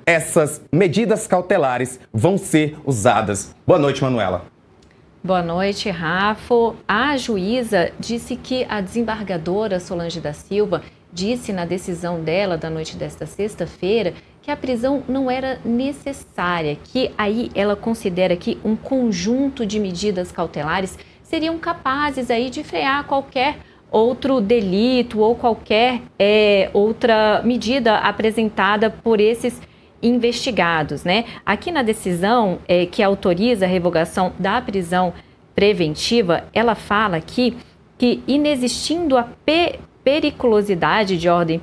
essas medidas cautelares vão ser usadas? Boa noite, Manuela. Boa noite, Rafa. A juíza disse que a desembargadora Solange da Silva disse na decisão dela da noite desta sexta-feira que a prisão não era necessária, que aí ela considera que um conjunto de medidas cautelares seriam capazes aí de frear qualquer outro delito ou qualquer outra medida apresentada por esses investigados, né? Aqui na decisão que autoriza a revogação da prisão preventiva, ela fala aqui que inexistindo a periculosidade de ordem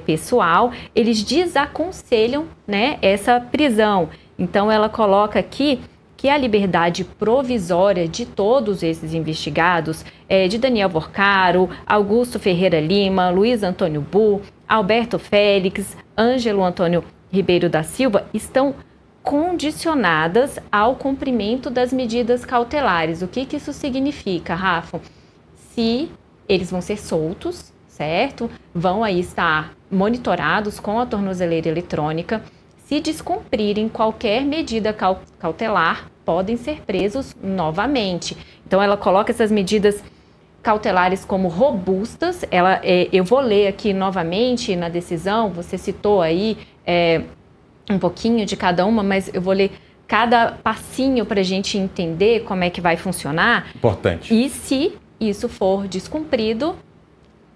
pessoal, eles desaconselham, né, essa prisão. Então ela coloca aqui que a liberdade provisória de todos esses investigados, de Daniel Vorcaro, Augusto Ferreira Lima, Luiz Antônio Bu, Alberto Félix, Ângelo Antônio Ribeiro da Silva, estão condicionadas ao cumprimento das medidas cautelares. O que isso significa, Rafa? Se eles vão ser soltos, certo? Vão aí estar monitorados com a tornozeleira eletrônica. Se descumprirem qualquer medida cautelar, podem ser presos novamente. Então, ela coloca essas medidas cautelares como robustas. Eu vou ler aqui novamente na decisão, você citou aí um pouquinho de cada uma, mas eu vou ler cada passinho para a gente entender como é que vai funcionar. Importante. E se isso for descumprido,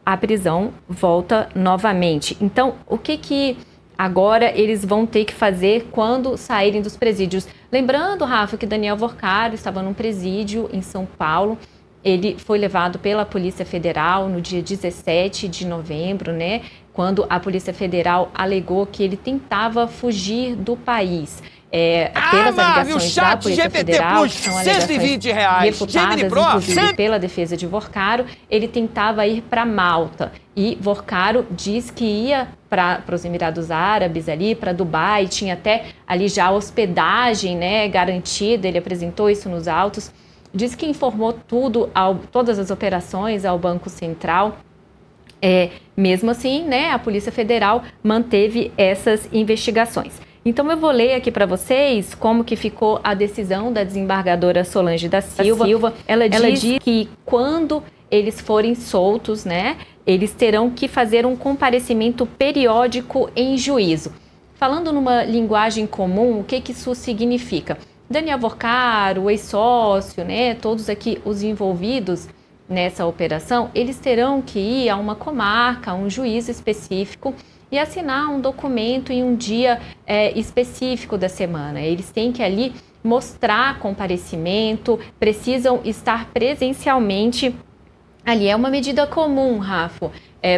a prisão volta novamente. Então, o que agora eles vão ter que fazer quando saírem dos presídios? Lembrando, Rafa, que Daniel Vorcaro estava num presídio em São Paulo. Ele foi levado pela Polícia Federal no dia 17 de novembro, né? Quando a Polícia Federal alegou que ele tentava fugir do país. Pelas alegações da Polícia Federal, são alegações refutadas, inclusive pela defesa de Vorcaro, ele tentava ir para Malta. E Vorcaro diz que ia para os Emirados Árabes, ali para Dubai, tinha até ali já hospedagem, né, garantida, ele apresentou isso nos autos. Diz que informou todas as operações ao Banco Central. Mesmo assim, né, a Polícia Federal manteve essas investigações. Então, eu vou ler aqui para vocês como que ficou a decisão da desembargadora Solange da Silva. Ela diz que quando eles forem soltos, né, eles terão que fazer um comparecimento periódico em juízo. Falando numa linguagem comum, o que isso significa? Daniel Vorcaro, o ex-sócio, né, todos aqui os envolvidos nessa operação, eles terão que ir a uma comarca, a um juízo específico e assinar um documento em um dia específico da semana. Eles têm que ali mostrar comparecimento, precisam estar presencialmente ali. É uma medida comum, Rafa,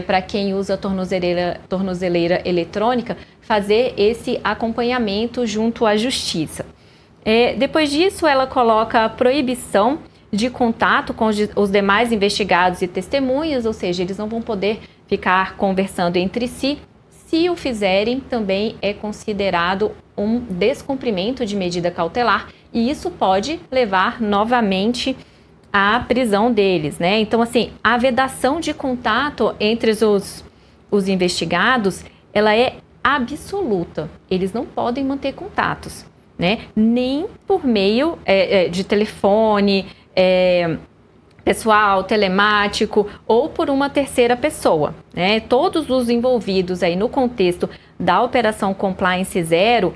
para quem usa tornozeleira eletrônica, fazer esse acompanhamento junto à justiça. Depois disso, ela coloca a proibição de contato com os demais investigados e testemunhas, ou seja, eles não vão poder ficar conversando entre si. Se o fizerem, também é considerado um descumprimento de medida cautelar e isso pode levar novamente à prisão deles, né? Então, assim, a vedação de contato entre os investigados, ela é absoluta. Eles não podem manter contatos, né? Nem por meio de telefone, pessoal, telemático ou por uma terceira pessoa, né? Todos os envolvidos aí no contexto da Operação Compliance Zero,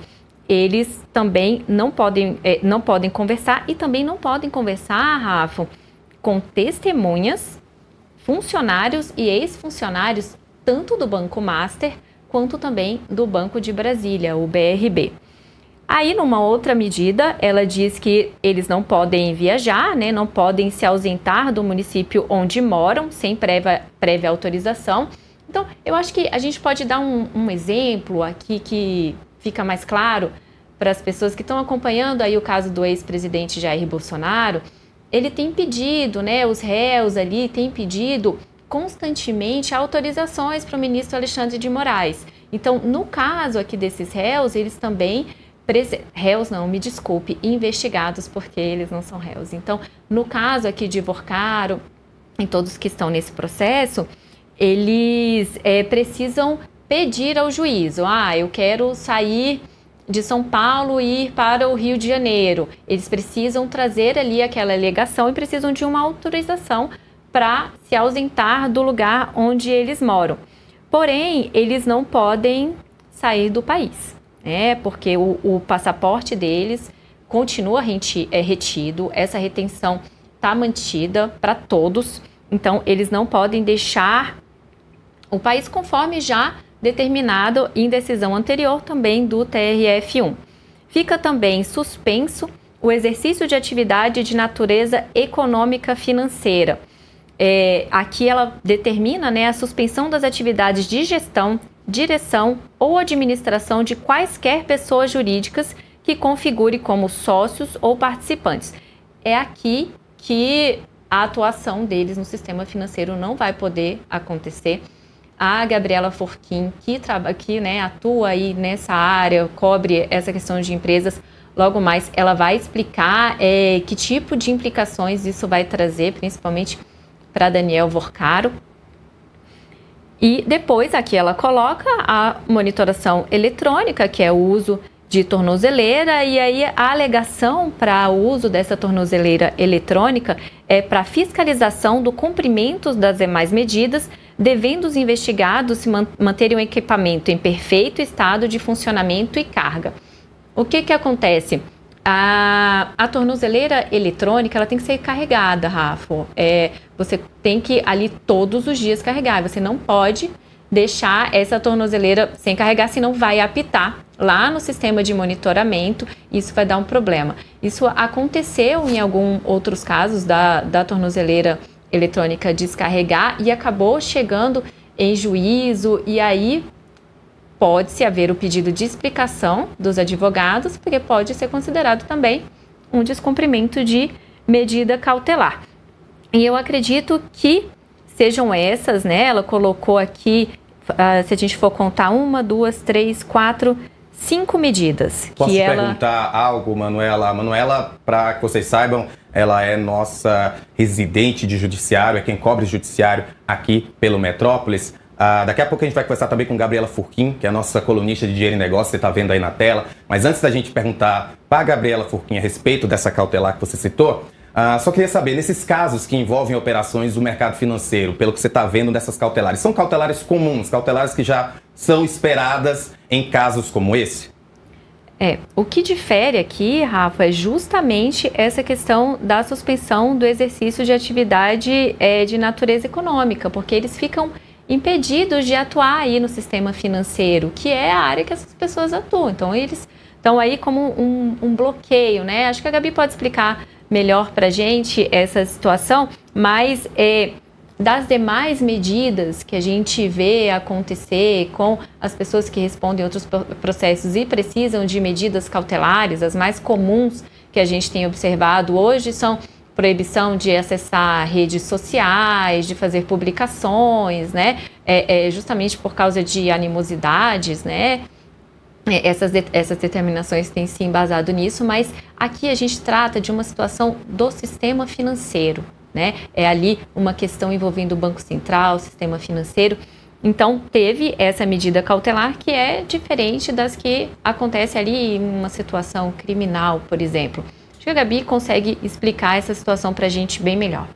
eles também não podem conversar e também não podem conversar, Rafa, com testemunhas, funcionários e ex-funcionários tanto do Banco Master quanto também do Banco de Brasília, o BRB. Aí, numa outra medida, ela diz que eles não podem viajar, né, não podem se ausentar do município onde moram, sem prévia autorização. Então, eu acho que a gente pode dar um exemplo aqui que fica mais claro para as pessoas que estão acompanhando aí o caso do ex-presidente Jair Bolsonaro. Ele tem pedido, né, os réus ali têm pedido constantemente autorizações para o ministro Alexandre de Moraes. Então, no caso aqui desses réus, eles também... réus não, me desculpe, investigados, porque eles não são réus. Então, no caso aqui de Vorcaro, em todos que estão nesse processo, eles precisam pedir ao juiz, eu quero sair de São Paulo e ir para o Rio de Janeiro. Eles precisam trazer ali aquela alegação e precisam de uma autorização para se ausentar do lugar onde eles moram. Porém, eles não podem sair do país, né? Porque o passaporte deles continua retido, essa retenção está mantida para todos, então eles não podem deixar o país conforme já determinado em decisão anterior também do TRF1. Fica também suspenso o exercício de atividade de natureza econômica financeira. Aqui ela determina, né, a suspensão das atividades de gestão, direção ou administração de quaisquer pessoas jurídicas que configure como sócios ou participantes. É aqui que a atuação deles no sistema financeiro não vai poder acontecer. A Gabriela Forquim, que né, atua aí nessa área, cobre essa questão de empresas, logo mais ela vai explicar que tipo de implicações isso vai trazer, principalmente para Daniel Vorcaro. E depois aqui ela coloca a monitoração eletrônica, que é o uso de tornozeleira, e aí a alegação para o uso dessa tornozeleira eletrônica é para fiscalização do cumprimento das demais medidas, devendo os investigados se manterem o equipamento em perfeito estado de funcionamento e carga. O que acontece? A tornozeleira eletrônica ela tem que ser carregada, Rafa. Você tem que ali todos os dias carregar. Você não pode deixar essa tornozeleira sem carregar, senão vai apitar lá no sistema de monitoramento. Isso vai dar um problema. Isso aconteceu em alguns outros casos da tornozeleira eletrônica descarregar e acabou chegando em juízo, e aí pode-se haver o pedido de explicação dos advogados, porque pode ser considerado também um descumprimento de medida cautelar. E eu acredito que sejam essas, né? Ela colocou aqui, se a gente for contar 1, 2, 3, 4, 5 medidas. Posso perguntar algo, Manuela? A Manuela, para que vocês saibam, ela é nossa residente de judiciário, é quem cobre judiciário aqui pelo Metrópolis. Daqui a pouco a gente vai conversar também com Gabriela Forquim, que é a nossa colunista de Dinheiro e Negócio, você está vendo aí na tela. Mas antes da gente perguntar para a Gabriela Forquim a respeito dessa cautelar que você citou, só queria saber, nesses casos que envolvem operações do mercado financeiro, pelo que você está vendo dessas cautelares, são cautelares comuns, cautelares que já são esperadas em casos como esse? O que difere aqui, Rafa, é justamente essa questão da suspensão do exercício de atividade de natureza econômica, porque eles ficam impedidos de atuar aí no sistema financeiro, que é a área que essas pessoas atuam. Então, eles estão aí como um bloqueio, né? Acho que a Gabi pode explicar melhor para a gente essa situação, mas das demais medidas que a gente vê acontecer com as pessoas que respondem outros processos e precisam de medidas cautelares, as mais comuns que a gente tem observado hoje são proibição de acessar redes sociais, de fazer publicações, né? Justamente por causa de animosidades, né? Essas determinações têm se embasado nisso, mas aqui a gente trata de uma situação do sistema financeiro, né? É ali uma questão envolvendo o Banco Central, o sistema financeiro. Então, teve essa medida cautelar que é diferente das que acontece ali em uma situação criminal, por exemplo. Acho que a Gabi consegue explicar essa situação para a gente bem melhor.